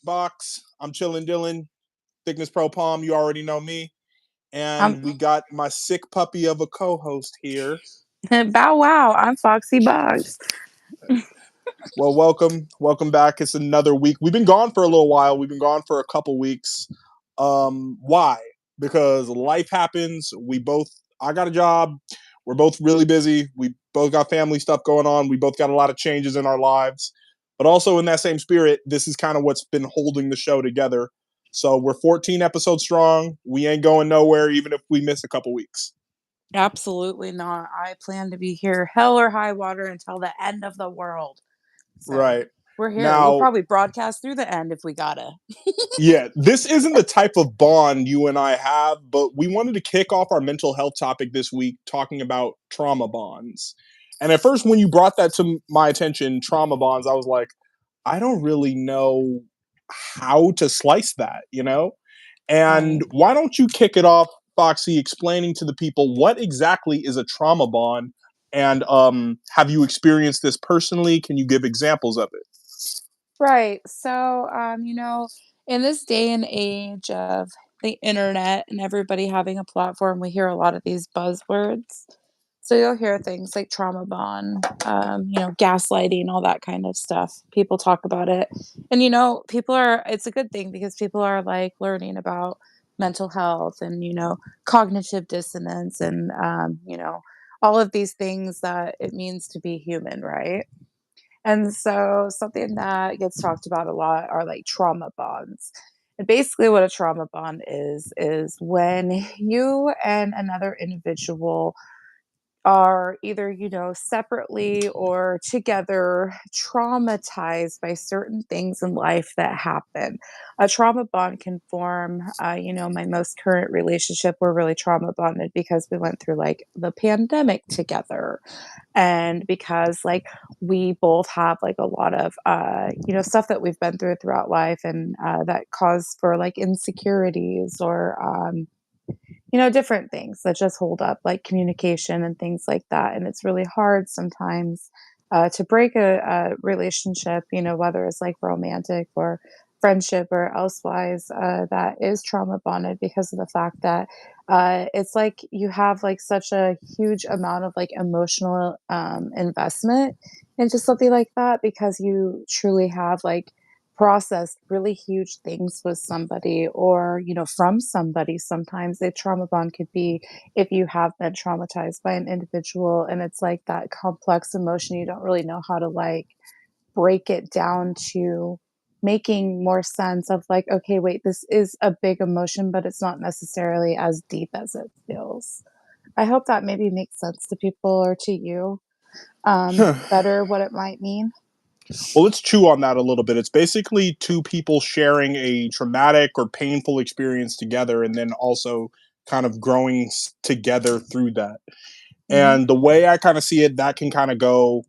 Box. I'm chillin' Dylan, Thickness Pro Palm. You already know me. I'm And we got my sick puppy of a co-host here. Bow wow. I'm Foxy Baux. Well, welcome back. It's another week. We've been gone for a little while. We've been gone for a couple weeks. Why? Because life happens. I got a job. We're both really busy. We both got family stuff going on. We both got a lot of changes in our lives. But also in that same spirit, this is kind of what's been holding the show together. So we're 14 episodes strong. We ain't going nowhere, even if we miss a couple weeks. Absolutely not. I plan to be here hell or high water until the end of the world. So Right. we're here. We'll Now, probably broadcast through the end if we gotta. yeah, this isn't the type of bond you and I have, but we wanted to kick off our mental health topic this week talking about trauma bonds. And at first, when you brought that to my attention, trauma bonds, I was like, I don't really know how to slice that, you know? And Right. why don't you kick it off, Foxy, explaining to the people what exactly is a trauma bond? And have you experienced this personally? Can you give examples of it? Right. So, in this day and age of the internet and everybody having a platform, we hear a lot of these buzzwords. So you'll hear things like trauma bond, gaslighting, all that kind of stuff. People talk about it. And, it's a good thing because people are like learning about mental health and, cognitive dissonance and, all of these things that it means to be human, right? And so something that gets talked about a lot are like trauma bonds. And basically what a trauma bond is when you and another individual are either, separately or together traumatized by certain things in life that happen. A trauma bond can form, my most current relationship, we're really trauma bonded because we went through like the pandemic together. And because like we both have like a lot of, stuff that we've been through throughout life and that cause for like insecurities or, different things that just hold up, like communication and things like that. And it's really hard sometimes to break a relationship, whether it's like romantic or friendship or elsewise, that is trauma bonded because of the fact that it's like you have like such a huge amount of like emotional investment into something like that because you truly have like processed really huge things with somebody or from somebody. Sometimes a trauma bond could be if you have been traumatized by an individual and it's like that complex emotion you don't really know how to like break it down to making more sense of like, okay, wait, this is a big emotion but it's not necessarily as deep as it feels. I hope that maybe makes sense to people or to you better what it might mean. Well, let's chew on that a little bit. It's basically two people sharing a traumatic or painful experience together and then also kind of growing together through that. Hmm. And the way I kind of see it, that can kind of go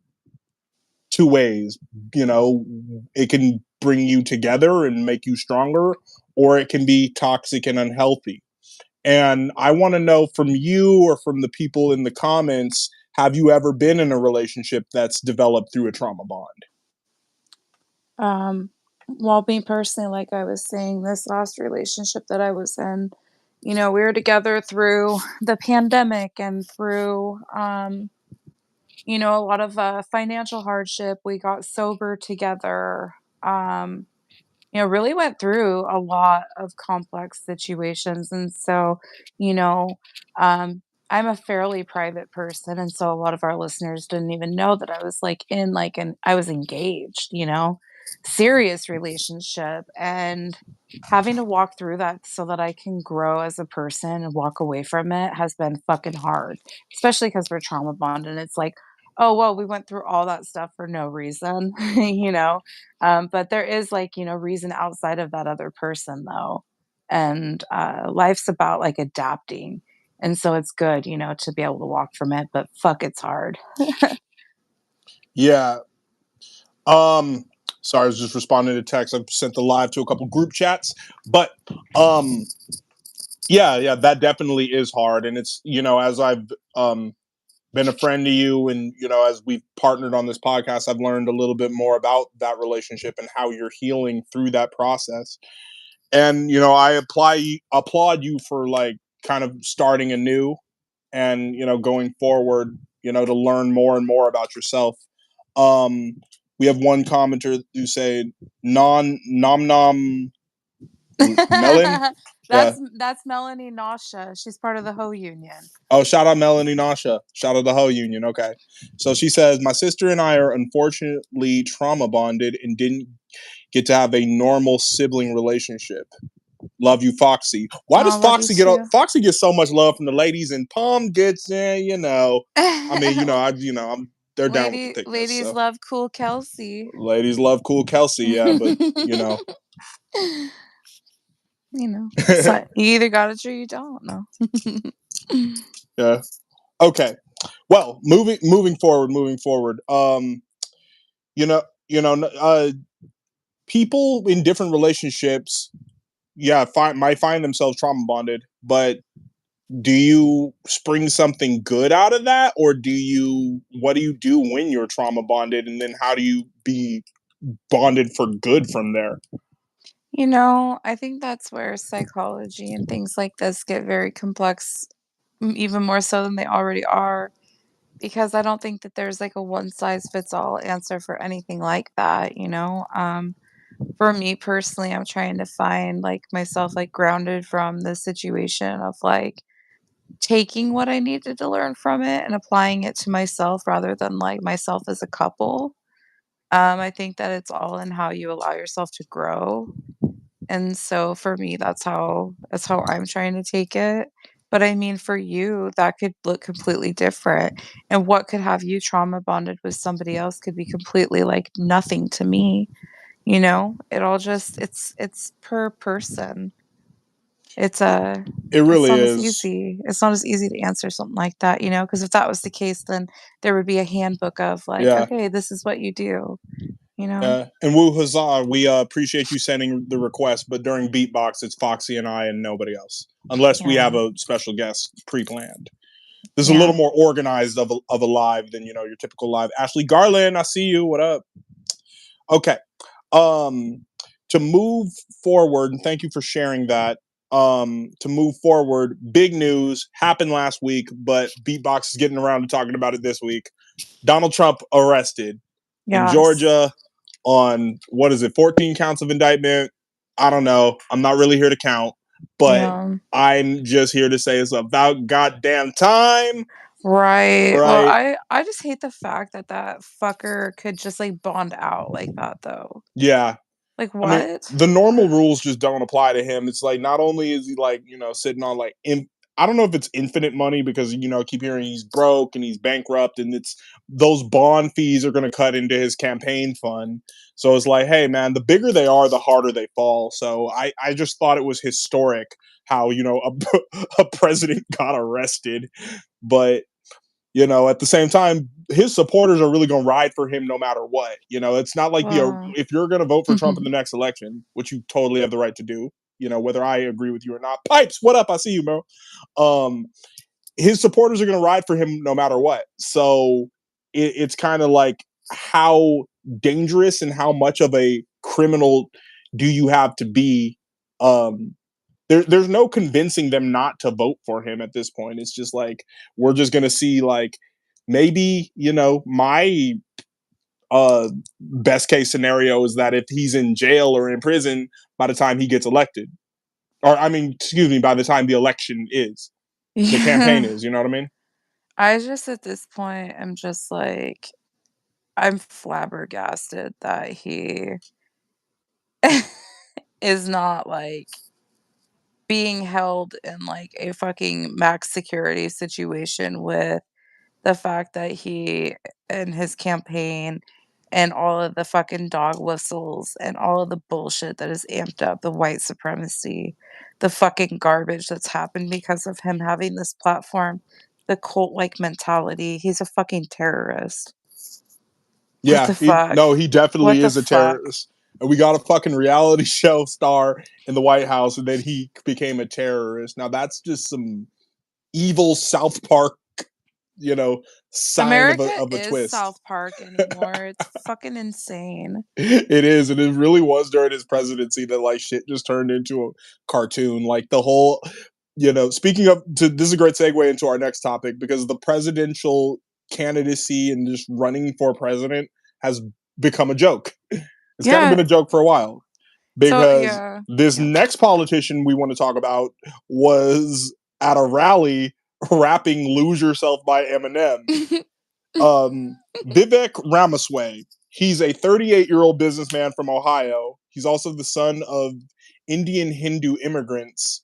two ways. You know, it can bring you together and make you stronger, or it can be toxic and unhealthy. And I want to know from you or from the people in the comments, have you ever been in a relationship that's developed through a trauma bond? Um, well, me personally, like I was saying, this last relationship that I was in, we were together through the pandemic and through, a lot of financial hardship. We got sober together. Really went through a lot of complex situations. And so, you know, I'm a fairly private person. And so a lot of our listeners didn't even know that I was like in like an I was engaged, serious relationship and having to walk through that so that I can grow as a person and walk away from it has been fucking hard, especially because we're trauma bonded. And it's like, oh, well, we went through all that stuff for no reason, but there is like, reason outside of that other person though. And life's about like adapting. And so it's good, to be able to walk from it, but fuck, it's hard. Yeah. Um, Sorry, I was just responding to text. I've sent the live to a couple group chats, but um, yeah, that definitely is hard. And it's, as I've been a friend to you, and as we've partnered on this podcast, I've learned a little bit more about that relationship and how you're healing through that process. And I applaud you for like kind of starting anew, and going forward, to learn more and more about yourself. um we have one commenter who say non nom nom melon. Yeah. That's Melanie Nasha. She's part of the Ho Union. Oh, shout out Melanie Nasha. Shout out the Ho Union. Okay. So she says, my sister and I are unfortunately trauma bonded and didn't get to have a normal sibling relationship. Love you, Foxy. Why does Oh, love you Foxy get too. Foxy gets so much love from the ladies, and Palm gets, I mean, they're down with the thickness. Ladies So love cool Kelsey. ladies love cool Kelsey, yeah, but So you either got it or you don't know. yeah. Okay. Well, moving forward. You know, you know, people in different relationships, yeah, might find themselves trauma bonded, but do you spring something good out of that, or what do you do when you're trauma bonded, and then how do you be bonded for good from there? I think that's where psychology and things like this get very complex, even more so than they already are, because I don't think that there's like a one size fits all answer for anything like that. For me personally, I'm trying to find like myself like grounded from the situation of like taking what I needed to learn from it and applying it to myself rather than like myself as a couple. I think that it's all in how you allow yourself to grow. And so for me, that's how I'm trying to take it. But I mean, for you, that could look completely different. And what could have you trauma bonded with somebody else could be completely like nothing to me. It all just it's per person. It's a It it's really not as is. easy. It's not as easy to answer something like that, because if that was the case, then there would be a handbook of like, Yeah. okay, this is what you do, you know? And Woo Huzzah, we appreciate you sending the request, but during Beatbox, it's Foxy and I and nobody else, unless we have Yeah. a special guest pre-planned. This is a Yeah. little more organized of a live than your typical live. Ashley Garland, I see you. What up? Okay. Um, to move forward, and thank you for sharing that. To move forward, big news happened last week, but Beatbox is getting around to talking about it this week. Donald Trump arrested in Yes. Georgia on, what is it, 14 counts of indictment. I don't know. I'm not really here to count, but Yeah. I'm just here to say it's about goddamn time, Right. Well, right? I just hate the fact that that fucker could just, like, bond out like that, though. Yeah. Like, I mean, what? the normal rules just don't apply to him. It's like, not only is he like, sitting on like, I don't know if it's infinite money, because keep hearing he's broke and he's bankrupt, and it's those bond fees are going to cut into his campaign fund. So it's like, hey man, the bigger they are, the harder they fall. So I just thought it was historic how a president got arrested, but at the same time, his supporters are really going to ride for him no matter what. It's not like Well if you're going to vote for Trump in the next election, which you totally have the right to do, whether I agree with you or not. Pipes, what up? I see you, bro. Um, his supporters are going to ride for him no matter what. So it's kind of like, how dangerous and how much of a criminal do you have to be? There's no convincing them not to vote for him at this point. It's just like, we're just gonna see, like, maybe my best case scenario is that if he's in jail or in prison by the time he gets elected, or I mean, excuse me, by the time the campaign Yeah. is, you know what I mean? I just at this point am just like I'm flabbergasted that he is not, like, being held in, like, a fucking max security situation with the fact that he and his campaign and all of the fucking dog whistles and all of the bullshit that is amped up, the white supremacy, the fucking garbage that's happened because of him having this platform, the cult-like mentality. He's a fucking terrorist. What Yeah, the fuck? no, he definitely What the is a fuck? terrorist. And we got a fucking reality show star in the White House, and then he became a terrorist. Now that's just some evil South Park sign of America a is twist. South Park anymore. It's fucking insane. It is, and it really was during his presidency that like shit just turned into a cartoon. Like the whole, speaking of, this is a great segue into our next topic because the presidential candidacy and just running for president has become a joke. It's kind of Yeah. been a joke for a while So because yeah. this Yeah. next politician we want to talk about was at a rally rapping "Lose Yourself" by Eminem. Vivek Ramaswamy. He's a 38-year-old businessman from Ohio. He's also the son of Indian Hindu immigrants.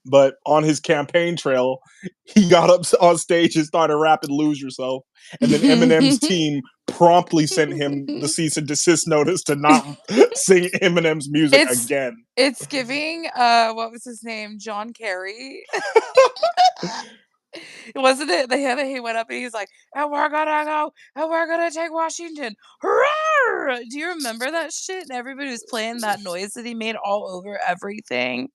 But on his campaign trail, he got up on stage and started rapping "Lose Yourself," and then Eminem's team promptly sent him the cease and desist notice to not sing Eminem's music it's again. it's giving what was his name? John Kerry. Wasn't it? He went up and he was like, and we're gonna go and we're gonna take Washington. Hurrah! Do you remember that shit? And everybody was playing that noise that he made all over everything.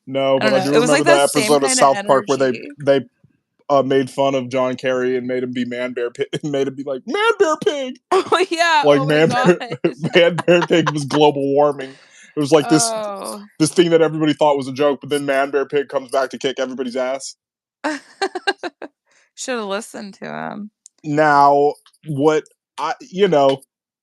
No, I but don't I know. do It was like remember that the same episode of kind of South Park where energy. they made fun of John Kerry and made him be Man Bear Pig, made him be like Man Bear Pig. Oh yeah. Like Oh my god. Man Bear Pig was global warming. It was like Oh. this thing that everybody thought was a joke, but then Man Bear Pig comes back to kick everybody's ass. Should have listened to him. Now, what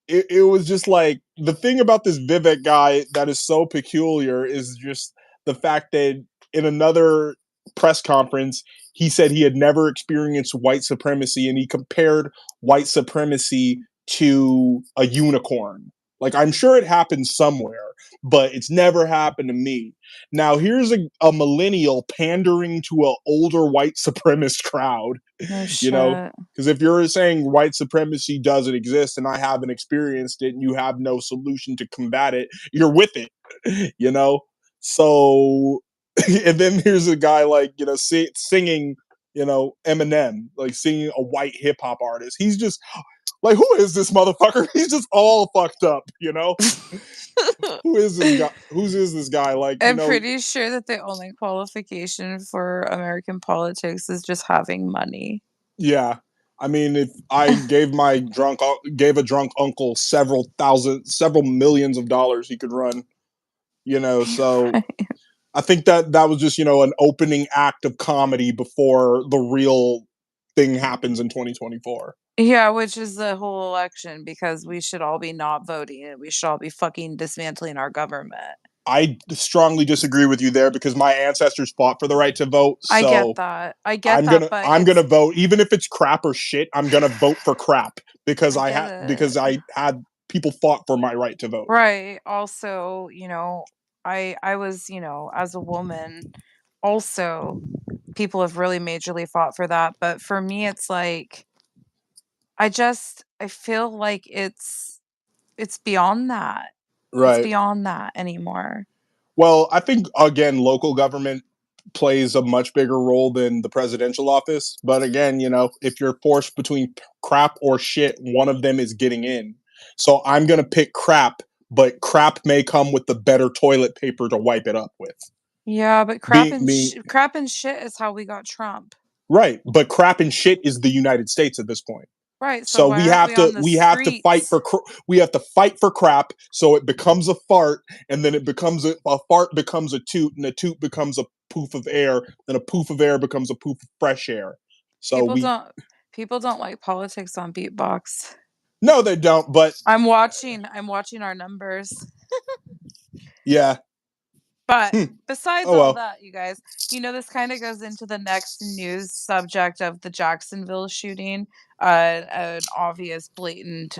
it was just like the thing about this Vivek guy that is so peculiar is just the fact that in another press conference, he said he had never experienced white supremacy and he compared white supremacy to a unicorn. Like, I'm sure it happened somewhere, but it's never happened to me. Now, here's a millennial pandering to an older white supremacist crowd, No you know, shit. because if you're saying white supremacy doesn't exist and I haven't experienced it and you have no solution to combat it, you're with it, you know? So, and then here's a guy like, singing, Eminem, like singing a white hip hop artist. He's just like, who is this motherfucker? He's just all fucked up, Who is this guy? Who's is this guy? Like, I'm pretty sure that the only qualification for American politics is just having money. yeah. I mean, if I gave a drunk uncle several millions of dollars, he could run. So Right. I think that was just an opening act of comedy before the real thing happens in 2024. Yeah, which is the whole election because we should all be not voting and we should all be fucking dismantling our government. I strongly disagree with you there because my ancestors fought for the right to vote. I get So that. I get that, but I'm gonna it's vote, even if it's crap or shit. I'm gonna vote for crap because I get it. I had people fought for my right to vote. Right. Also, I was, as a woman, also people have really majorly fought for that. But for me, it's like I feel like it's beyond that. It's Right. beyond that anymore. Well, I think again, local government plays a much bigger role than the presidential office. But again, if you're forced between crap or shit, one of them is getting in. So I'm gonna pick crap, but crap may come with the better toilet paper to wipe it up with. Yeah, but Being crap and shit is how we got Trump. right, but crap and shit is the United States at this point. Right. So So why aren't we on the streets? we have to fight for crap so it becomes a fart and then it becomes a fart becomes a toot and a toot becomes a poof of air, then a poof of air becomes a poof of fresh air. So People we don't people don't like politics on beatbox. no they don't, but I'm watching our numbers. yeah. But Hmm. besides Oh all well. that, you guys, this kind of goes into the next news subject of the Jacksonville shooting, an obvious, blatant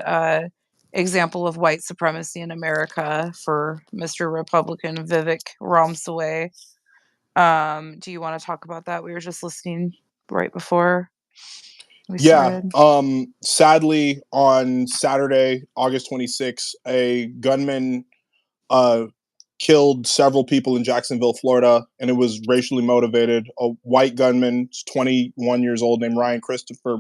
example of white supremacy in America for Mr. Republican Vivek Ramaswamy. Do you want to talk about that? We were just listening right before we Yeah. started. Sadly on Saturday, August 26th, a gunman uh killed several people in Jacksonville, Florida, and it was racially motivated. A white gunman, 21 years old, named Ryan Christopher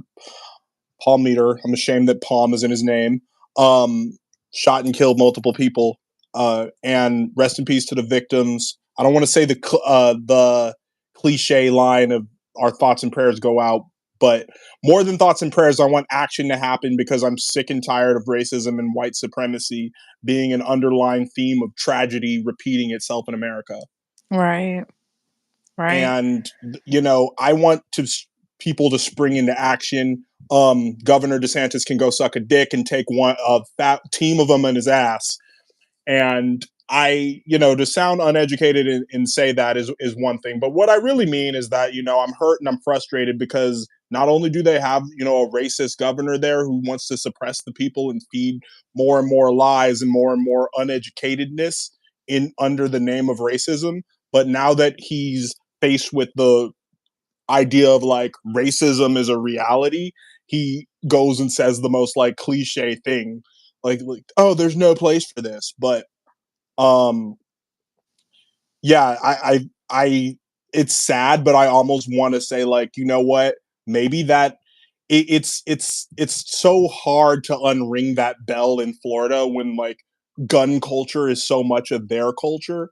Palmeter. I'm ashamed that Palm is in his name. Um, Shot and killed multiple people. And rest in peace to the victims. I don't want to say the cliche line of our thoughts and prayers go out, But more than thoughts and prayers, I want action to happen because I'm sick and tired of racism and white supremacy being an underlying theme of tragedy repeating itself in America. Right. Right. And I want people to spring into action. Governor DeSantis can go suck a dick and take a fat team of them in his ass. And to sound uneducated and say that is one thing, but what I really mean is that I'm hurt and I'm frustrated because not only do they have a racist governor there who wants to suppress the people and feed more and more lies and more uneducatedness in under the name of racism, but now that he's faced with the idea of like racism is a reality, he goes and says the most like cliche thing, like oh, there's no place for this. But um yeah, I it's sad, but I almost want to say, like, you know what, maybe that it's so hard to unring that bell in Florida when like gun culture is so much of their culture.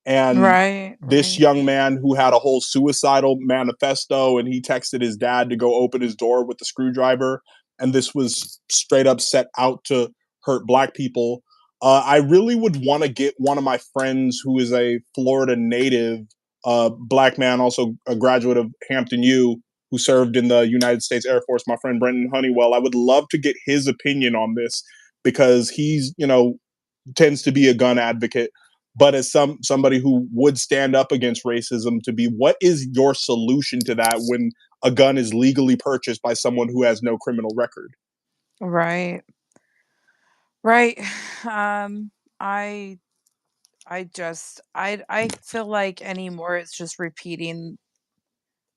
And Right. this Right. young man who had a whole suicidal manifesto and he texted his dad to go open his door with the screwdriver, and this was straight up set out to hurt black people. I really would want to get one of my friends who is a Florida native, black man, also a graduate of Hampton U, who served in the United States Air Force, my friend Brenton Honeywell. I would love to get his opinion on this because he's, tends to be a gun advocate, but as somebody who would stand up against racism, to be, what is your solution to that when a gun is legally purchased by someone who has no criminal record? Right. Right. Um, I I feel like anymore it's just repeating,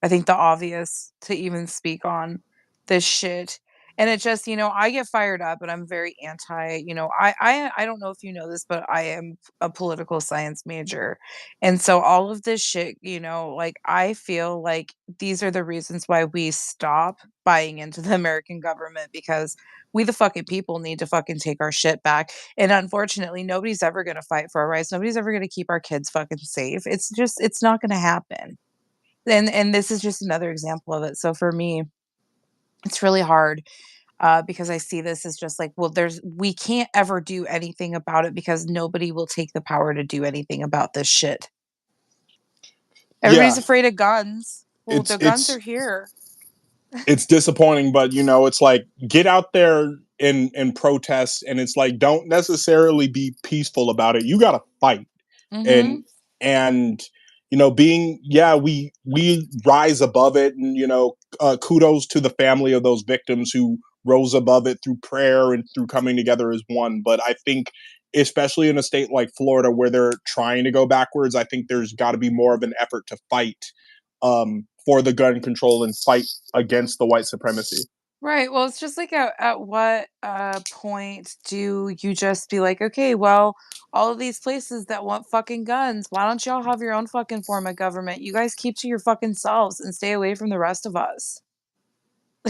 I think, the obvious to even speak on this shit. And it just, I get fired up and I'm very anti, I don't know if you know this, but I am a political science major. And so all of this shit, like I feel like these are the reasons why we stop buying into the American government because we the fucking people need to fucking take our shit back. And unfortunately, nobody's ever going to fight for our rights. Nobody's ever going to keep our kids fucking safe. It's not going to happen. And this is just another example of it. So for me, it's really hard, because I see this as just like, well, we can't ever do anything about it because nobody will take the power to do anything about this shit. Everybody's Yeah, afraid of guns. Well, it's the guns are it's here. it's disappointing, but it's like, get out there and protest, and it's like, don't necessarily be peaceful about it. You got to fight. and Mhm. and being, yeah, we rise above it, and kudos to the family of those victims who rose above it through prayer and through coming together as one. But I think, especially in a state like Florida where they're trying to go backwards, I think there's got to be more of an effort to fight for the gun control and fight against the white supremacy. Right. Well, it's just like at what point do you just be like, okay, well, all of these places that want fucking guns, why don't y'all have your own fucking form of government? You guys keep to your fucking selves and stay away from the rest of us.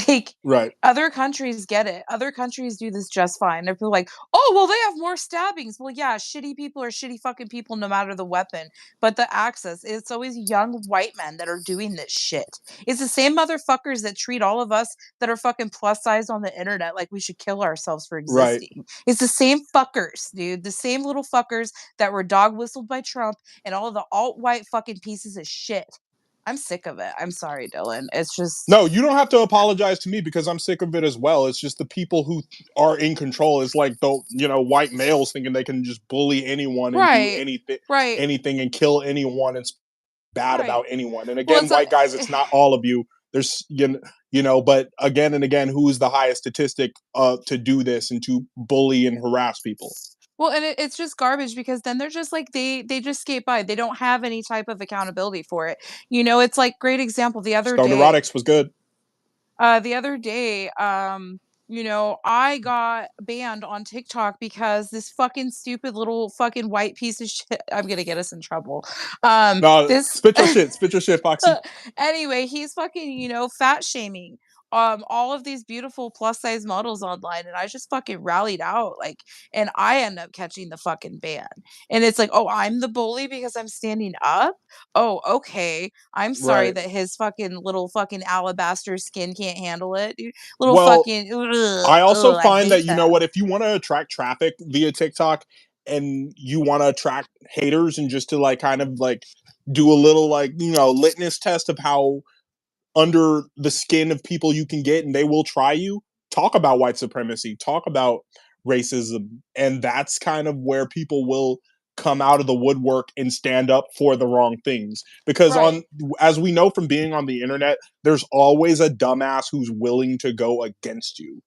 Like, Right. other countries get it. Other countries do this just fine. They're like, "Oh, well, they have more stabbings." Well, yeah, shitty people are shitty fucking people no matter the weapon. But the access, it's always young white men that are doing this shit. It's the same motherfuckers that treat all of us that are fucking plus size on the internet like we should kill ourselves for Right. existing. It's the same fuckers, dude. The same little fuckers that were dog whistled by Trump and all of the alt white fucking pieces of shit. I'm sick of it. I'm sorry, Dylan. It's just No, you don't have to apologize to me because I'm sick of it as well. It's just the people who are in control. It's like the white males thinking they can just bully anyone and do right. Right. anything and kill anyone and bad Right. about anyone. And Well, again, it's a white guys, it's not all of you. There's but again and again, who's the highest statistic to do this and to bully and harass people? well, and it's just garbage because then they're just like they just skate by. They don't have any type of accountability for it. It's like great example Stone Erotics was good. the other day, I got banned on TikTok because this fucking stupid little fucking white piece of shit. I'm gonna get us in trouble. No, This spit your shit, Foxy. anyway, he's fucking, fat shaming all of these beautiful plus size models online, and I just fucking rallied out, like, and I end up catching the fucking ban. And it's like, oh, I'm the bully because I'm standing up. Oh, okay. I'm sorry Right. that his fucking little fucking alabaster skin can't handle it, dude. Little Well, fucking, ugh, I also ugh, I find hate that, you know them. what, if you want to attract traffic via TikTok and you want to attract haters and just to like kind of like do a little like, you know, litmus test of how under the skin of people you can get and they will try you, talk about white supremacy, talk about racism, and that's kind of where people will come out of the woodwork and stand up for the wrong things, because Right. on, as we know from being on the internet, there's always a dumbass who's willing to go against you.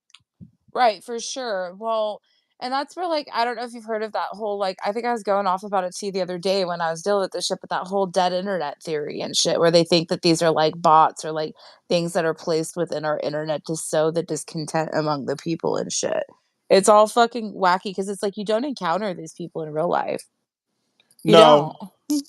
Right, for sure. Well, and that's where, like, I don't know if you've heard of that whole, like, I think I was going off about it to you the other day when I was dealing with this shit, but that whole dead internet theory and shit, where they think that these are like bots or like things that are placed within our internet to sow the discontent among the people and shit. It's all fucking wacky because it's like you don't encounter these people in real life. You No, don't.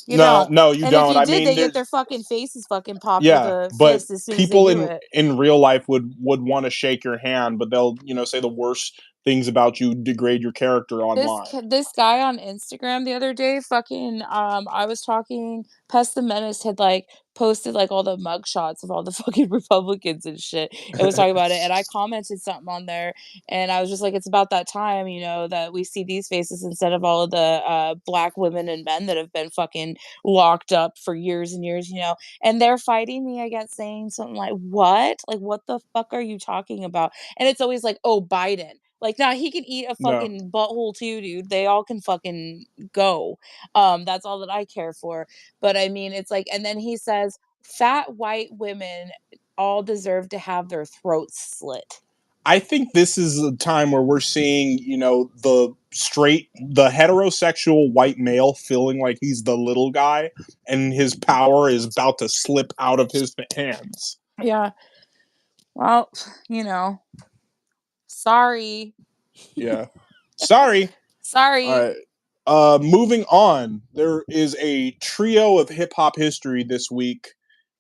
You no, don't. no, you And if don't. you I did, mean, they get there's, their fucking faces fucking popped with yeah, a but fist as soon as they people do it. in real life would want to shake your hand, but they'll, you know, say the worst things about you, degrade your character online. This guy on Instagram the other day fucking, I was talking Pest the Menace had, like, posted, like, all the mug shots of all the fucking Republicans and shit, and was talking about it, and I commented something on there, and I was just like, "It's about that time, you know, that we see these faces instead of all of the, black women and men that have been fucking locked up for years and years," you know, and they're fighting me against saying something like, "What? Like, what the fuck are you talking about?" And it's always like, "Oh, Biden." Like, nah, he can eat a No, fucking butthole too, dude. They all can fucking go. That's all that I care for. But I mean, it's like, and then he says, fat white women all deserve to have their throats slit. I think this is a time where we're seeing, you know, the heterosexual white male feeling like he's the little guy and his power is about to slip out of his hands. Yeah. Well, you know, sorry. Yeah. Sorry. All Sorry. right. Moving on, there is a trio of hip hop history this week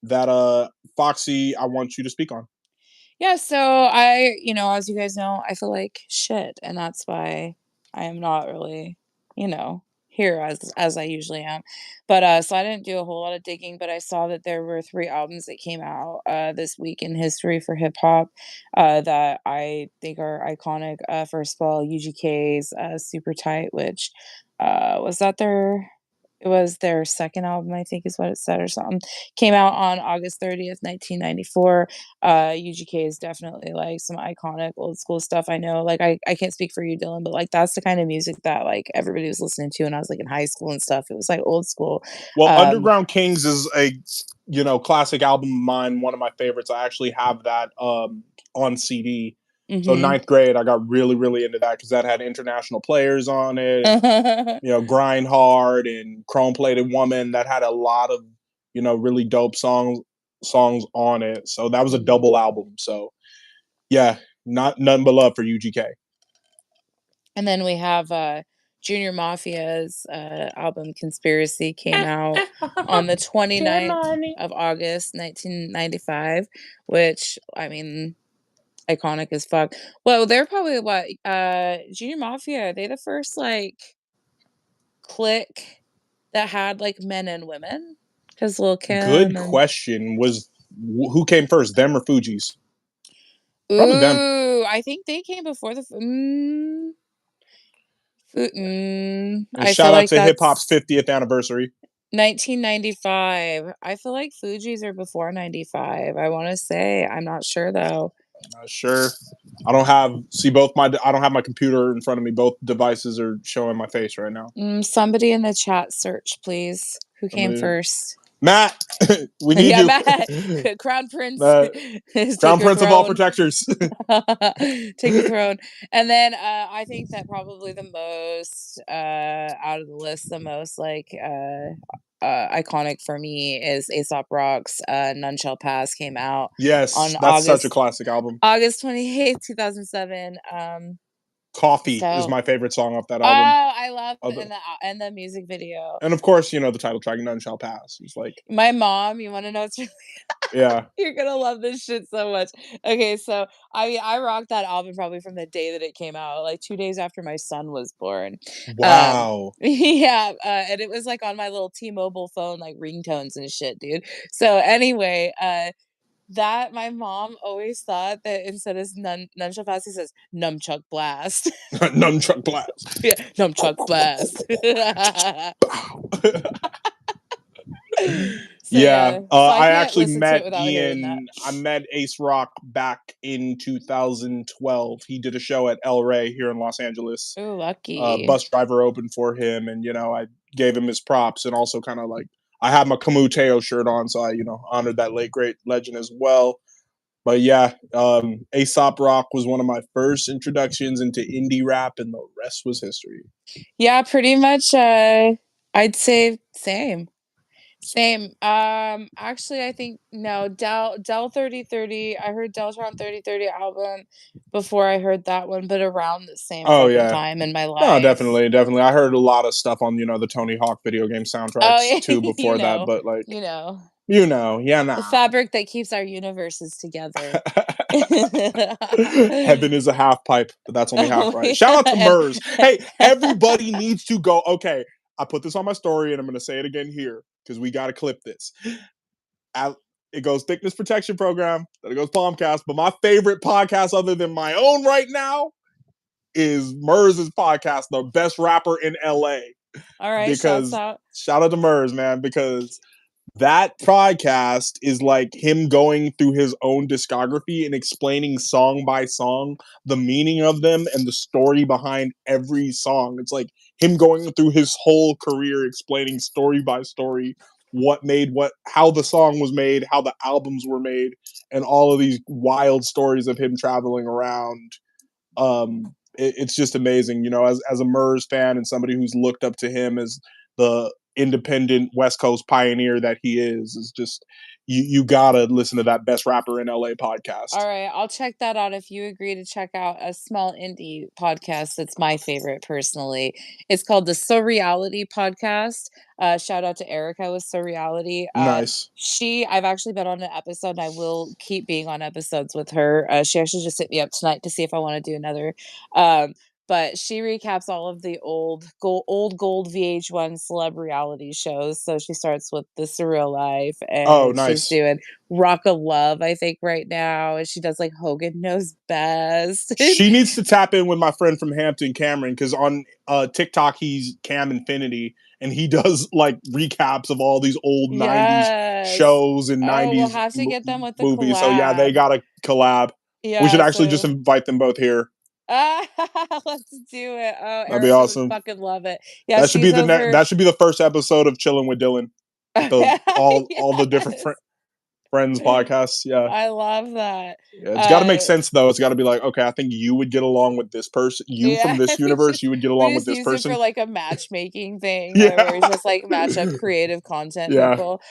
that Foxy, I want you to speak on. Yeah, so as you guys know, I feel like shit, and that's why I am not really, here as I usually am. But so I didn't do a whole lot of digging, but I saw that there were 3 albums that came out this week in history for hip hop that I think are iconic. First of all, UGK's Super Tight, which was that their it was their second album, I think is what it said or something. Came out on August 30th, 1994. UGK is definitely like some iconic old school stuff. I know, like I can't speak for you, Dylan, but like that's the kind of music that like everybody was listening to when I was like in high school and stuff. It was like old school. Well, Um, Underground Kings is a, you know, classic album of mine, one of my favorites. I actually have that on CD. So mhm. ninth grade, I got really, really into that because that had international players on it, and you know, Grind Hard and Chrome Plated Woman. That had a lot of, you know, really dope songs on it. So that was a Mhm. double album. So yeah, not nothing but love for UGK. And then we have Junior Mafia's album Conspiracy came out on the Get 29th money. of August 1995, which I mean iconic as fuck. Well, they're probably what, Junior Mafia, are they the first, like, clique that had, like, men and women? Because Lil' Good Kim and question. Was who came first, them or Fuji's? Probably them. Ooh, I think they came before And I feel shout out like to hip hop's that's 50th anniversary. 1995. I feel like Fugees are before 95, I wanna say, I'm not sure, though. Not sure. I don't have my computer in front of me. Both devices are showing my face right now. Somebody in the chat search, please. Who came Somebody, first? Matt, we need Yeah, you. Matt, Crown Prince, Matt, take Crown your Prince of all throne. protectors. Take your throne. And then I think that probably the most out of the list, the most like iconic for me is Aesop Rock's None Shall Pass came out Yes, on that's such a classic album. August 28th, 2007. Coffee is So my favorite song off that oh, album. I love Other and the music video. and of course, the title track, None Shall Pass. It's like My mom, you wanna know what's yeah. you're gonna love this shit so much. Okay, so I mean, I rocked that album probably from the day that it came out, like 2 days after my son was born. Wow. Yeah, and it was like on my little T-Mobile phone, like ringtones and shit, dude. So anyway, that my mom always thought that instead of none shall pass, he says nunchuck blast. Nunchuck Blast. Yeah, nunchuck blast. So Yeah, yeah, so I I can't actually listen to it met without hearing that. Ian. I met Ace Rock back in 2012. He did a show at El Rey here in Los Angeles. Ooh, lucky. Bus driver opened for him, and I gave him his props, and also kind of like I had my Camuteo shirt on, so I honored that late great legend as well. But yeah, Aesop Rock was one of my first introductions into indie rap, and the rest was history. Yeah, pretty much, I'd say same. Same. Actually, I think no, Del 3030. I heard Deltron 3030 album before I heard that one, but around the same Oh fucking yeah, time in my no, life. definitely, definitely. I heard a lot of stuff on the Tony Hawk video game Oh, soundtracks yeah, too before that, but like you know, yeah, the now. fabric that keeps our universes together. Heaven is a half pipe, but that's only half Oh, right. Shout out to yeah, Murs. Hey, everybody needs to go. Okay, I put this on my story, and I'm gonna say it again here because we got to clip this. It goes thickness protection program, then it goes Palmcast. But my favorite podcast, other than my own right now, is Murs' podcast, the best rapper in LA. Alright, shouts Because out. shout out to Murs, man, because that podcast is like him going through his own discography and explaining song by song the meaning of them and the story behind every song. It's like him going through his whole career explaining story by story what made what, how the song was made, how the albums were made, and all of these wild stories of him traveling around. It's just amazing, as a Murs fan and somebody who's looked up to him as the independent West Coast pioneer that he is just you gotta listen to that Best Rapper in LA podcast. Alright, I'll check that out if you agree to check out a small indie podcast that's my favorite personally. It's called the Surreality Podcast. Shout out to Erica with Surreality. Nice. I've actually been on an episode and I will keep being on episodes with her. She actually just hit me up tonight to see if I want to do another. Um, but she recaps all of the old gold VH1 celeb reality shows. So she starts with The Surreal Life Oh, and she's nice. doing Rock of Love, I think, right now. And she does like Hogan Knows Best. She needs to tap in with my friend from Hampton, Cameron, because on TikTok he's Cam Infinity, and he does like recaps of all these old '90s Yes. shows and Oh, we'll '90s have to get them with the movies. So yeah, they collab. got to collab. We should Yeah, actually just so invite them both here. let's do it. Oh, That'd be Erica would awesome. fucking love it. Yeah, That should be she's the over. that should be the first episode of Chilling with Dylan. The all the different Yes. friends podcasts. Yeah. I love that. Yeah, it's got to make Uh, sense though. It's got to be like, okay, I think you would get along with this person. You yeah, from this universe, you would get we along with just this use it for person. like a matchmaking thing where we Yeah, just like match up creative content yeah. people.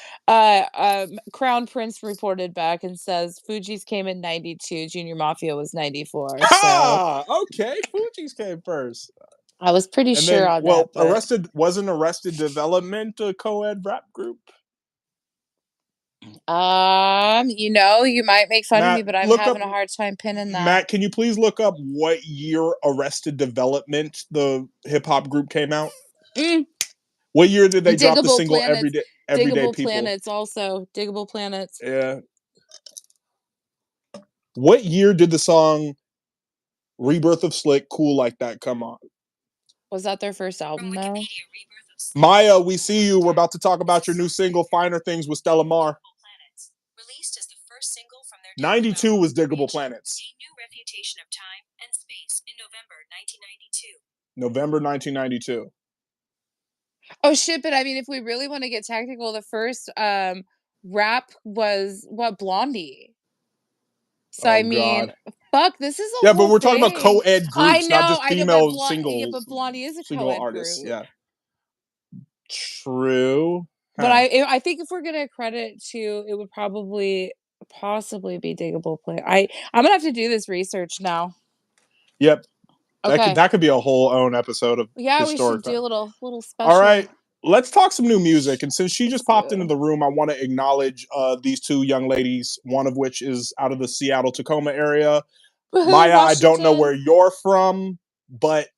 Crown Prince reported back and says Fuji's came in 92, Junior Mafia was 94. So Ha! Okay, Fuji's came first, I was pretty and sure then on that, but Arrested Development a co-ed rap group. you might make fun of me, Matt, but I'm look having up. a hard time pinning that. Matt, can you please look up what year Arrested Development, the hip hop group, came out? Mm, What year did they drop the Diggable single Planets. Everyday Diggable People? Planets also. Diggable Planets. Yeah. What year did the song Rebirth of Slick Cool Like That come on? Was that their first album though? Maya, we see you. We're about to talk about your new single, Finer Things with Stella Mar. 92 was Diggable Planets. November 1992. Oh shit, but I mean if we really want to get technical, the first rap was what Blondie. So I Oh mean, God. fuck, this is a Yeah, but whole we're talking about thing. co-ed groups, not just I know, but female Blondie is a single co-ed artists. group. Yeah. True. But Huh. I think if we're gonna credit to, it would probably possibly be Diggable Play. I'm gonna have to do this research now. Yep. Okay. That could be a whole own episode of Yeah, we should historic. do a little All right, special. let's talk some new music. And since she just Let's popped into do. the room, I want to acknowledge these two young ladies, one of which is out of the Seattle Tacoma area. Woohoo, Maya, I don't know where Washington. you're from, but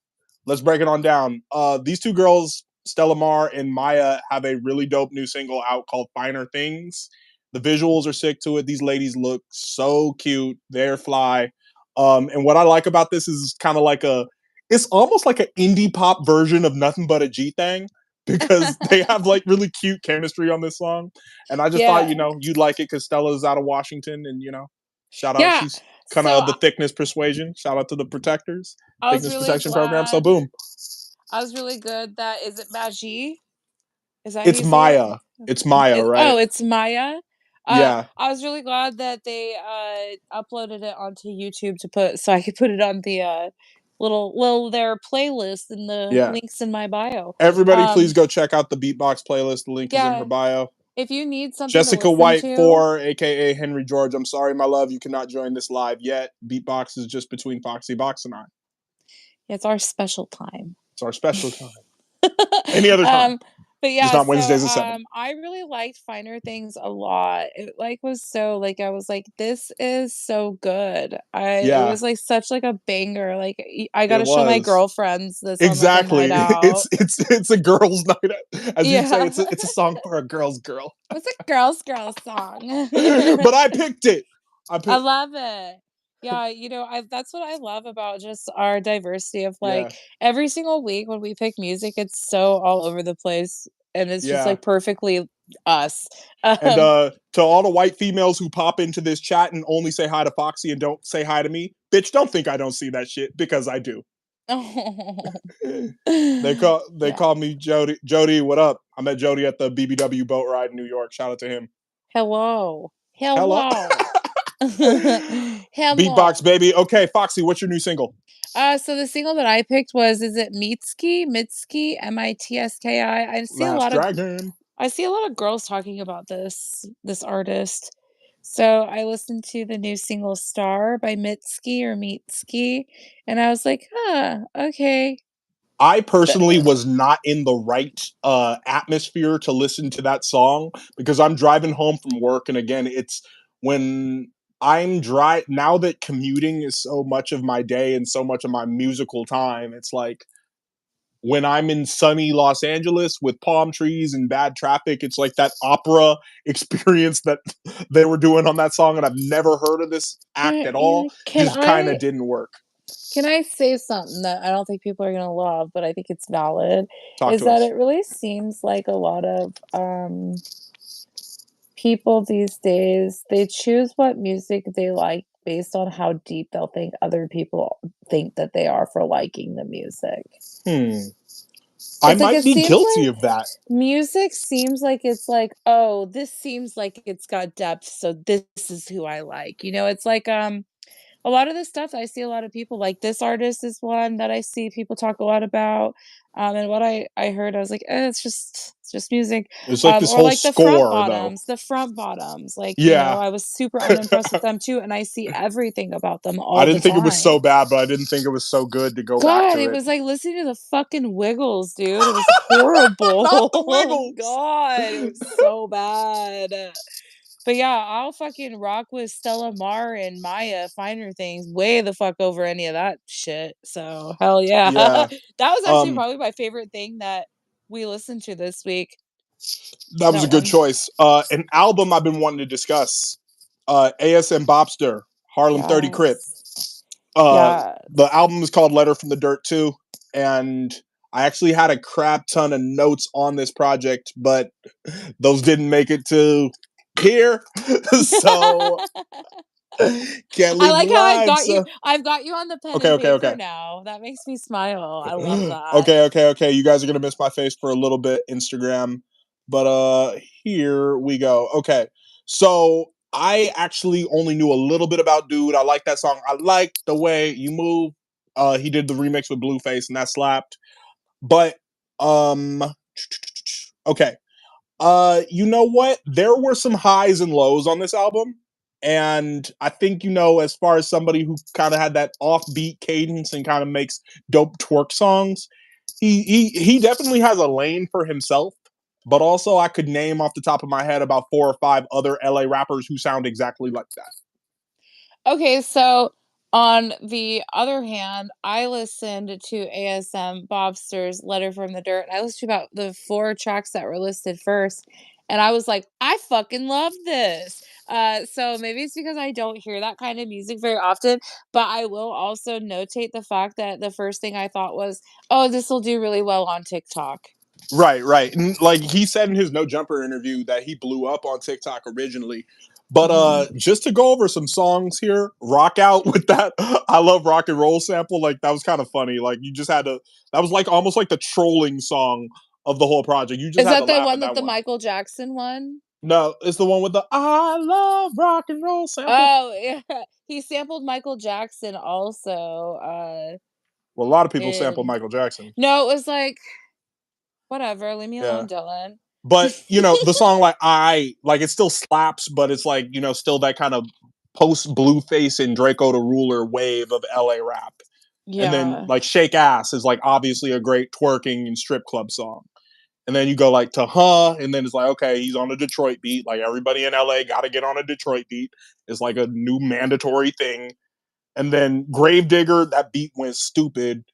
let's break it on down. These two girls, Stella Mar and Maya, have a really dope new single out called Finer Things. The visuals are sick to it. These ladies look so cute. They're fly. And what I like about this is kind of like it's almost like an indie pop version of Nothing But a G Thing because they have like really cute chemistry on this song. And I just thought, Yeah. you'd like it because Stella's out of Washington and, shout out. Yeah. She's kind So of the thickness persuasion. Shout out to the protectors, I was thickness really protection program. So glad. boom, I was really good that is it Baji? Is that how it's you say it? Maya. It's Maya, right? It's Maya. Yeah. I was really glad that they uploaded it onto YouTube to put so I could put it on the little their playlist in the Yeah. links in my bio. Everybody, please Um, go check out the Beatbox playlist. The link is in her yeah, bio. if you need something to Jessica listen White to, 4, aka Henry George. I'm sorry, my love, you cannot join this live yet. Beatbox is just between Foxy Box and I. it's our special time. It's our special time. Any other time, um, but just yeah, not so Wednesdays at 7. I really liked Finer Things a lot. It like was so like I was like, this is so good. It Yeah, was like such like a banger. Like I it gotta show my was. girlfriends this on like a night Exactly. out. It's a girl's night. As you'd say, Yeah. it's a song for a girl's girl. It's a girls song. But I picked it. I I picked. love it. Yeah, that's what I love about just our diversity of like Yeah, every single week when we pick music, it's so all over the place and it's just yeah. like perfectly us. And Um to all the white females who pop into this chat and only say hi to Foxy and don't say hi to me, bitch, don't think I don't see that shit because I do. They Yeah. call me Jody. Jody, what up? I met Jody at the BBW boat ride in New York. Shout out to him. Hello. Hello. Hello. Beatbox Hello. baby. Okay, Foxy, what's your new single? So the single that I picked was is it Mitski? Mitski? Mitski? Last Dragon. I see a lot of girls talking about this artist. So I listened to the new single "Star" by Mitski or Mitski, and I was like, "Huh, okay." I personally The was not in the right atmosphere to listen to that song because I'm driving home from work, and again, it's when I'm dry now that commuting is so much of my day and so much of my musical time. It's like when I'm in sunny Los Angeles with palm trees and bad traffic, it's like that opera experience that they were doing on that song, and I've never heard of this act at all. can Just kind of I didn't work. can I say something that I don't think people are gonna love, but I think it's valid, Talk is to that us. it really seems like a lot of, people these days, they choose what music they like based on how deep they'll think other people think that they are for liking the music. Hmm. I It's like might it be seems guilty like of that. music seems like it's like, "Oh, this seems like it's got depth, so this is who I like." It's like, a lot of the stuff I see a lot of people like this artist is one that I see people talk a lot about, and what I heard, I was like, it's just music." It's like this Or whole like score, though. the front bottoms, like, Yeah. I was super unimpressed with them too, and I see everything about them I all the didn't think it was so time. bad, but I didn't think it was so good to go back God, to it it. was like listening to the fucking Wiggles, dude. It was horrible. Not the Oh Wiggles. god, it was so bad. But yeah, I'll fucking rock with Stella Mar and Maya Finer Things way the fuck over any of that shit. So hell yeah. Yeah. That was actually Um, probably my favorite thing that we listened to this week. that was a That good one. choice. An album I've been wanting to discuss. ASM Bopster, Harlem 30 Crip. Yes. The Yes. album is called Letter from the Dirt 2, and I actually had a crap ton of notes on this project, but those didn't make it to here. So can't I leave like how behind. So I've got you on the pen okay, and okay, paper okay. now. That makes me smile. I love that. Okay, okay, okay. You guys are gonna miss my face for a little bit, Instagram. But here we go. Okay. So I actually only knew a little bit about Dude. I like that song. I like the way you move. He did the remix with Blueface and that slapped. But um okay. You know what? There were some highs and lows on this album. And I think, you know, as far as somebody who kind of had that offbeat cadence and kind of makes dope twerk songs, he definitely has a lane for himself. But also, I could name off the top of my head about 4 or 5 other LA rappers who sound exactly like that. Okay, so on the other hand, I listened to ASM Bopster's Letter from the Dirt. I listened to about the 4 tracks that were listed first, and I was like, "I fucking love this." So maybe it's because I don't hear that kind of music very often, but I will also notate the fact that the first thing I thought was, "Oh, this will do really well on TikTok." Right, right. And like he said in his No Jumper interview that he blew up on TikTok originally. But Mhm. just to go over some songs here, rock out with that I love rock and roll sample. Like that was kind of funny. Like you just had to that was like almost like the trolling song of the whole project. You just Is had to that the laugh one at that that the one. Michael Jackson one? No, it's the one with the I love rock and roll sample. Oh, yeah. He sampled Michael Jackson also, Well, a lot of people sample in Michael Jackson. no, it was like, "Whatever, leave me Yeah. alone, Dylan." But you know, the song like I like it still slaps, but it's like, you know, still that kind of post Blueface and Draco the Ruler wave of LA rap. And then Yeah. like Shake Ass is like obviously a great twerking and strip club song. And then you go like to Huh, and then it's like, okay, he's on a Detroit beat. Like everybody in LA gotta get on a Detroit beat. It's like a new mandatory thing. And then Gravedigger, that beat went stupid.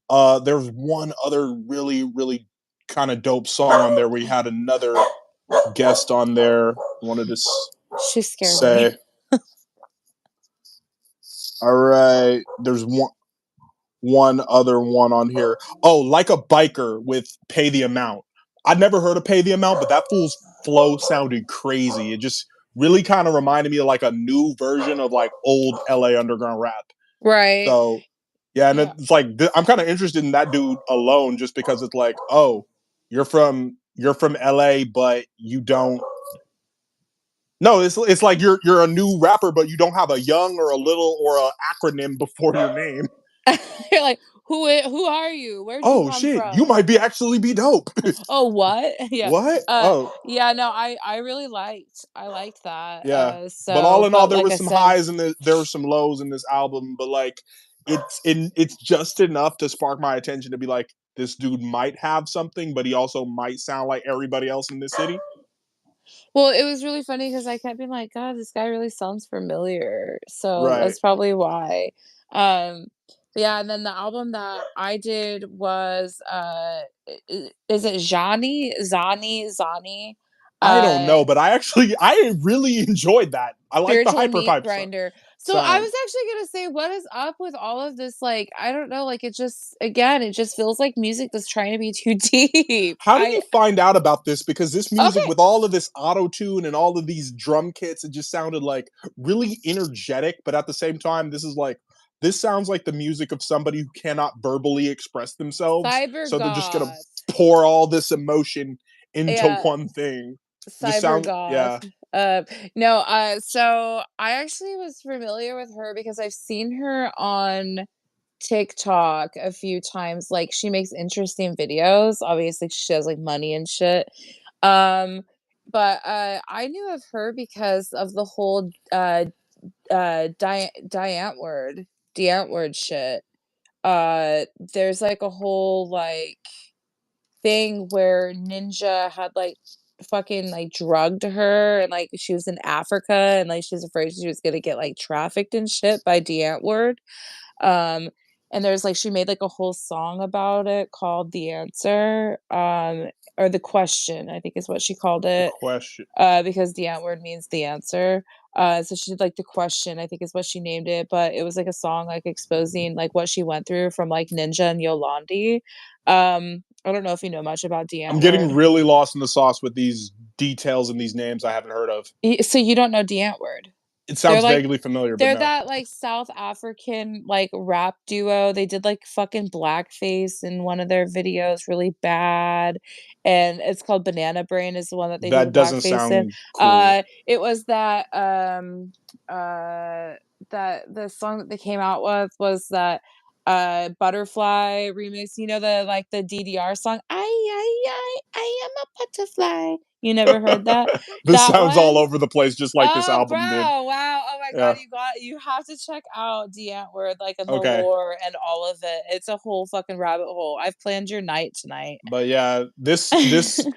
There's one other really, really kind of dope song on there. We had another guest on there. Wanted to She scared say, me. all right, there's one other one on here. Oh, Like a Biker with Pay the Amount. I'd never heard of Pay the Amount, but that fool's flow sounded crazy. It just really kind of reminded me of like a new version of like old LA underground rap. Right. So yeah, and Yeah. it's like I'm kind of interested in that dude alone, just because it's like, oh, you're from LA, but you don't. No, it's like you're a new rapper, but you don't have a young or a little or a acronym before your name. You're like, who are you? Where'd you Oh come shit, you from?" might be actually be dope. Oh, what? Yeah. What? Oh Yeah, no, I really liked that. yeah. But all in all, But there like was I some said, highs and there were some lows in this album, but like it's just enough to spark my attention to be like, this dude might have something, but he also might sound like everybody else in this city. well, it was really funny because I kept being like, "God, this guy really sounds familiar." So Right. that's probably why. Um, but yeah, and then the album that I did was is it Zani? I don't Uh know, but I really enjoyed that. I like the Spiritual Meat hyperpipe Grinder. So I sound. was actually gonna say, what is up with all of this? Like, I don't know, like it just again, it just feels like music that's trying to be too deep. How did I you find out about this? Because this music, okay, with all of this auto tune and all of these drum kits, it just sounded like really energetic. But at the same time, this sounds like the music of somebody who cannot verbally express themselves. Cyber So they're just gonna Goth. pour all this emotion into Yeah, one thing. Just Cyber sound, Goth. yeah. No, so I actually was familiar with her because I've seen her on TikTok a few times. Like she makes interesting videos. Obviously, she has like money and shit. Um, but I knew of her because of the whole Diantword shit. There's like a whole like thing where Ninja had like fucking like drugged her and like she was in Africa and like she was afraid she was gonna get like trafficked and shit by Diantword. Um, and there's like she made like a whole song about it called The Answer, or The Question, I think is what she called The it. question. Because the ant word means the answer. So she did like The Question, I think is what she named it, but it was like a song like exposing like what she went through from like Ninja and Yolandi. I don't know if you know much about the I'm ant getting word. really lost in the sauce with these details and these names I haven't heard of. So you don't know the ant word. It They're sounds like vaguely familiar, but they're no. that, like, South African, like, rap duo. They did, like, fucking blackface in one of their videos really bad, and it's called Banana Brain is the one that they do the That doesn't blackface in. sound cool. It was uh, that the song that they came out with was that, Butterfly remix, you know, the DDR song, I am a butterfly. You never heard that? This That sounds all one? over the place, just like this Oh, bro, album did. wow, oh my god, Yeah. you have to check out D'Antwoord, like, and the Okay. lore and all of it. It's a whole fucking rabbit hole. I've planned your night tonight. But yeah, this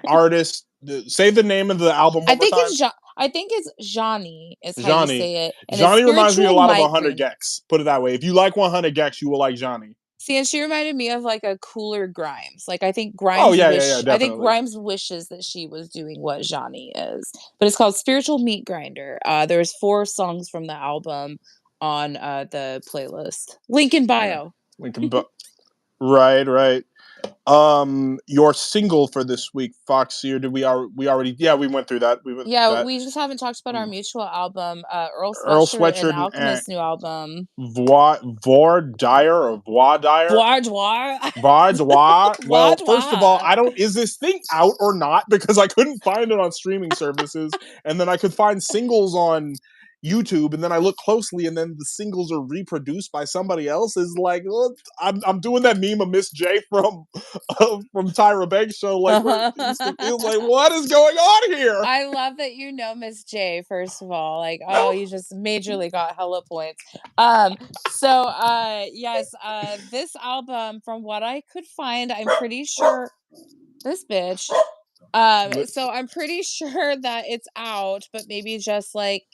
artist, say the name of the album one more time. I think it's Johnny is how you Johnny. say it, and it's Johnny reminds me a Spiritual lot of 100 Migraine. Gex. Put it that way. If you like 100 Gex, you will like Johnny. See, and she reminded me of, like, a cooler Grimes. Like, Oh yeah, yeah, yeah, I think definitely. Grimes wishes that she was doing what Johnny is, but it's called Spiritual Meat Grinder. There's 4 songs from the album on, the playlist. Link in Yeah. bio. Lincoln right, right. Your single for this week, Foxy, or did we already yeah, we went through that. We went through Yeah, that. we just haven't talked about our mutual album, Earl Earl Sweatshirt and Sweatshirt and Alchemist's new album. Voir Dyer or Voir Dyer. Dwar Dwar. Vajwa. Dwar Well, first of all, Dwar. I don't. Is this thing out or not? Because I couldn't find it on streaming services, and then I could find singles on YouTube, and then I look closely, and then the singles are reproduced by somebody else. Is like, well, I'm doing that meme of Miss J from Tyra Banks show, like where it was like, what is going on here? I love that you know Miss J, first of all. Like, oh, you just majorly got hella points. Yes, this album, from what I could find, I'm pretty sure this bitch. So I'm pretty sure that it's out, but maybe just like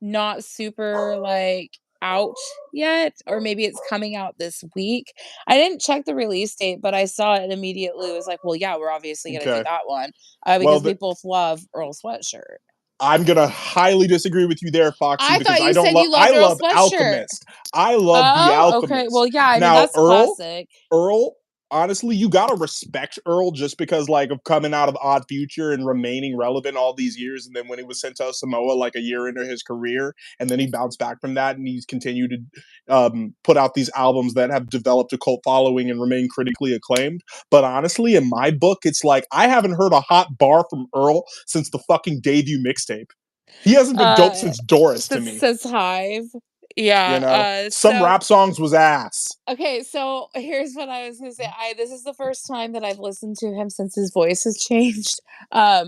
not super like out yet, or maybe it's coming out this week. I didn't check the release date, but I saw it immediately. It was like, well, yeah, we're obviously gonna do Okay. that one Well, because we both love Earl Sweatshirt. I'm gonna highly disagree with you there, Foxy, I because thought I you don't said love. you I loved Earl love Sweatshirt. Alchemist. I love the Oh, okay. Well, Alchemist. yeah, I mean Now, that's classic. Earl. Honestly, you gotta respect Earl just because, like, of coming out of Odd Future and remaining relevant all these years, and then when he was sent to Samoa, like a year into his career, and then he bounced back from that, and he's continued to put out these albums that have developed a cult following and remain critically acclaimed. But honestly, in my book, it's like I haven't heard a hot bar from Earl since the fucking debut mixtape. He hasn't been dope Uh, since Doris to since me. says Hive. You Yeah. know, some rap songs was ass. Okay, so here's what I was gonna say. I This is the first time that I've listened to him since his voice has changed. Yeah,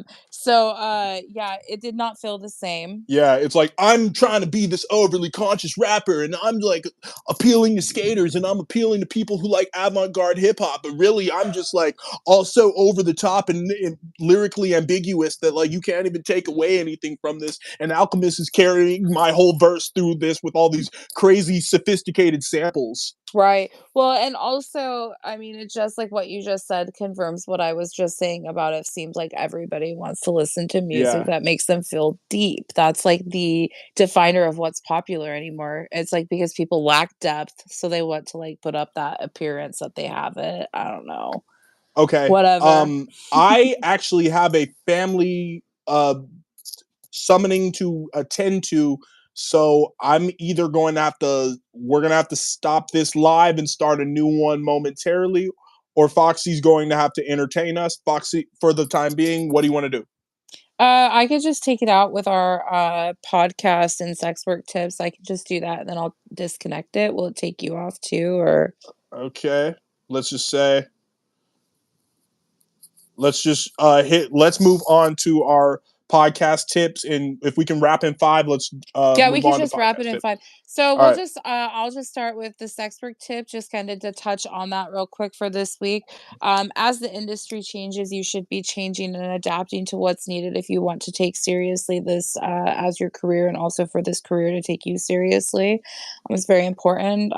it did not feel the same. Yeah, it's like I'm trying to be this overly conscious rapper, and I'm like appealing to skaters, and I'm appealing to people who like avant-garde hip hop. But really, I'm just like also over the top and lyrically ambiguous that like you can't even take away anything from this. And Alchemist is carrying my whole verse through this with all these crazy, sophisticated samples. Right. Well, and also, I mean, it just like what you just said confirms what I was just saying about it seems like everybody wants to listen to music Yeah. that makes them feel deep. That's like the definer of what's popular anymore. It's like because people lack depth, so they want to like put up that appearance that they have it. I don't know. Okay. Whatever. I actually have a family summoning to attend to. So I'm either going to have to, we're going to have to stop this live and start a new one momentarily, or Foxy's going to have to entertain us. Foxy, for the time being, what do you want to do? I could just take it out with our podcast and sex work tips. I could just do that and then I'll disconnect it. Will it take you off too, or Okay. Let's just say, let's move on to our podcast tips. And if we can wrap in 5, let's yeah, we move could on to just wrap it podcast in tips. 5. So All right. I'll just start with the sex work tip, just kind of to touch on that real quick for this week. As the industry changes, you should be changing and adapting to what's needed if you want to take seriously this as your career, and also for this career to take you seriously. It's very important.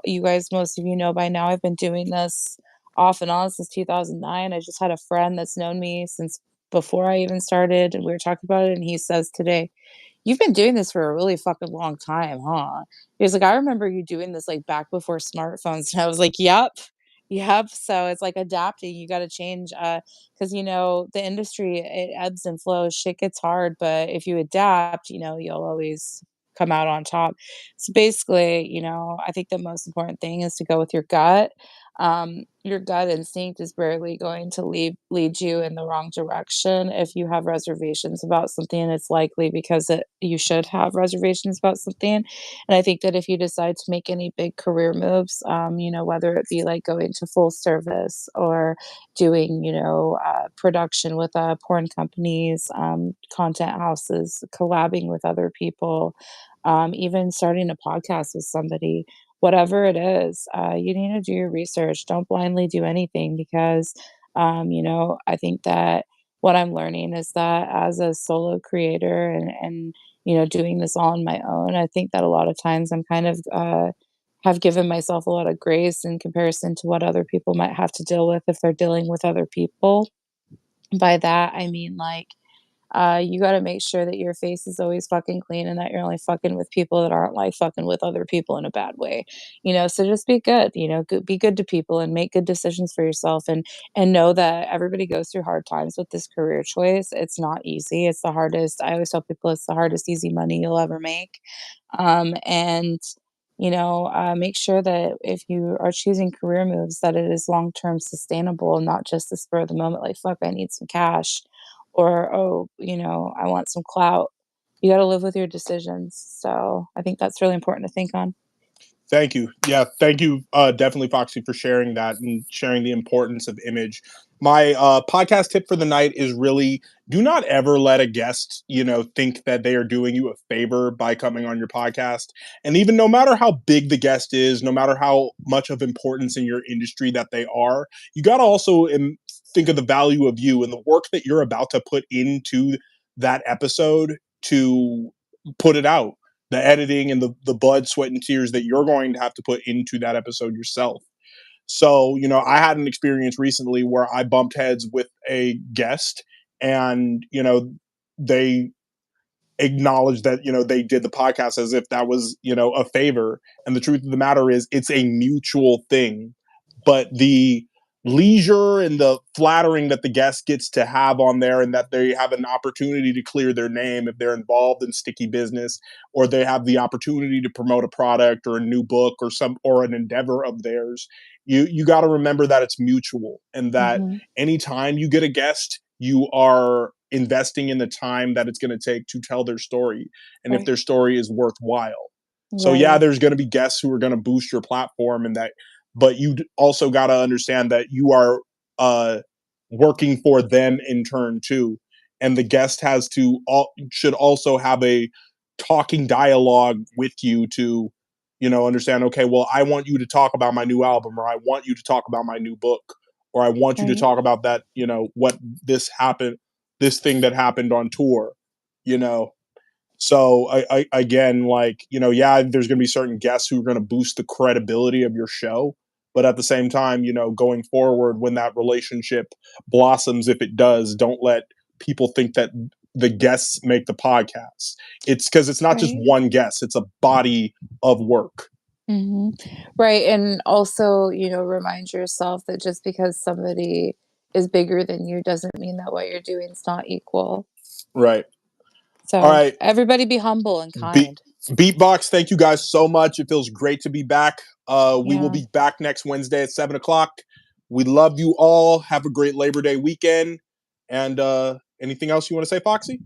You guys, most of you know by now, I've been doing this off and on since 2009. I just had a friend that's known me since before I even started, and we were talking about it, and he says today, "You've been doing this for a really fucking long time, huh?" He was like, "I remember you doing this, like, back before smartphones." And I was like, "Yep. Yep." So it's like adapting. You gotta change, because you know, the industry, it ebbs and flows. Shit gets hard, but if you adapt, you know, you'll always come out on top. So basically, you know, I think the most important thing is to go with your gut. Your gut instinct is rarely going to lead you in the wrong direction. If you have reservations about something, it's likely because you should have reservations about something. And I think that if you decide to make any big career moves, whether it be like going to full service or doing, production with porn companies, content houses, collabing with other people, even starting a podcast with somebody, whatever it is, you need to do your research. Don't blindly do anything because, I think that what I'm learning is that as a solo creator and doing this all on my own, I think that a lot of times I'm kind of have given myself a lot of grace in comparison to what other people might have to deal with if they're dealing with other people. By that, I mean like you gotta make sure that your face is always fucking clean and that you're only fucking with people that aren't like fucking with other people in a bad way. So just be good, be good to people and make good decisions for yourself and know that everybody goes through hard times with this career choice. It's not easy. It's the hardest. I always tell people it's the hardest easy money you'll ever make. And make sure that if you are choosing career moves, that it is long term sustainable and not just the spur of the moment, like, fuck, I need some cash or, oh, I want some clout. You got to live with your decisions. So I think that's really important to think on. Thank you. Yeah, thank you, definitely, Foxy, for sharing that and sharing the importance of image. My podcast tip for the night is really do not ever let a guest, think that they are doing you a favor by coming on your podcast. And even no matter how big the guest is, no matter how much of importance in your industry that they are, you got to also think of the value of you and the work that you're about to put into that episode to put it out, the editing and the blood, sweat, and tears that you're going to have to put into that episode yourself. So, I had an experience recently where I bumped heads with a guest and, they acknowledged that, they did the podcast as if that was, a favor. And the truth of the matter is it's a mutual thing. But the leisure and the flattering that the guest gets to have on there and that they have an opportunity to clear their name if they're involved in sticky business or they have the opportunity to promote a product or a new book or an endeavor of theirs, you got to remember that it's mutual and that Hmm. anytime you get a guest, you are investing in the time that it's going to take to tell their story and if Right. their story is worthwhile. So yeah, Right. there's going to be guests who are going to boost your platform and that, but you also got to understand that you are uh working for them in turn too, and the guest should also have a talking dialogue with you to understand, okay, well, I want you to talk about my new album, or I want you to talk about my new book, or I want you to Right. talk about that, what this thing that happened on tour, you know so again, like, yeah, there's going to be certain guests who are going to boost the credibility of your show, but at the same time, going forward, when that relationship blossoms, if it does, don't let people think that the guests make the podcast. It's because it's not just Right. one guest; it's a body of work. Hmm. Right. And also, remind yourself that just because somebody is bigger than you doesn't mean that what you're doing is not equal. Right. All So right. everybody be humble and Beat kind. Beatbox, thank you guys so much. It feels great to be back. We will Yeah. be back next Wednesday at 7 o'clock. We love you all. Have a great Labor Day weekend. And anything else you want to say, Foxy?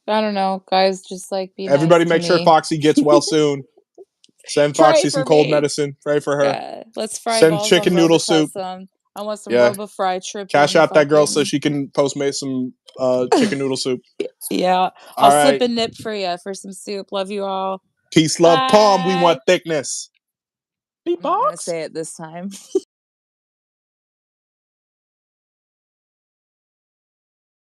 I don't know, guys, just like be nice Everybody to make sure me. Foxy gets well soon. Send Pray Foxy some for cold me. medicine. Pray for her. Yeah. Let's fry Send balls on chicken noodle soup. Robitussin. I want some Yeah. Robo-Fry Cash tripping out that girl so fucking she can Postmate some chicken noodle soup. Yeah. I'll All slip right. a nip for you for some soup. Love you all. Peace, love, palm. We want Bye. thickness. I'm not gonna Beatbox. say it this time.